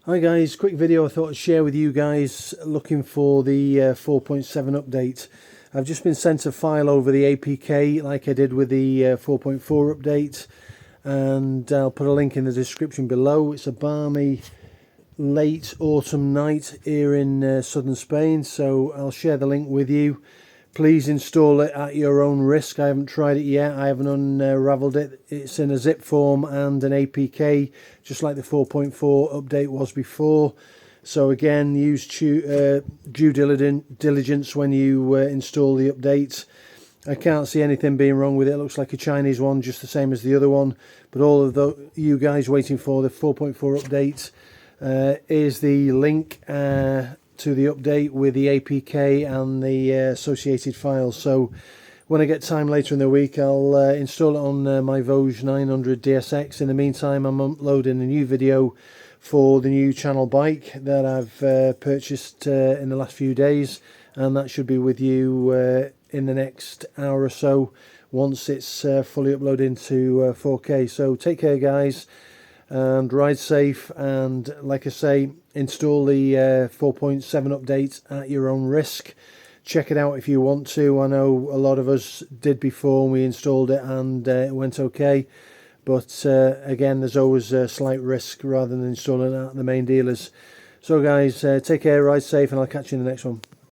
Hi guys, quick video I thought I'd share with you guys looking for the 4.7 update. I've just been sent a file over the APK like I did with the 4.4 update, and I'll put a link in the description below. It's a balmy late autumn night here in southern Spain, so I'll share the link with you. Please install it at your own risk. I haven't tried it yet. I haven't unraveled it. It's in a zip form and an APK, just like the 4.4 update was before. So again, use due diligence when you install the update. I can't see anything being wrong with it. It looks like a Chinese one, just the same as the other one. But all of you guys waiting for the 4.4 update, is the link to the update with the APK and the associated files. So when I get time later in the week, I'll install it on my Voge 900 DSX. In the meantime, I'm uploading a new video for the new channel bike that I've purchased in the last few days, and that should be with you in the next hour or so once it's fully uploaded into 4K. So take care guys, and ride safe, and like I say, install the 4.7 update at your own risk. Check it out if you want to. I know a lot of us did before and we installed it and it went okay, but again, there's always a slight risk rather than installing it at the main dealers. So guys, take care, ride safe, and I'll catch you in the next one.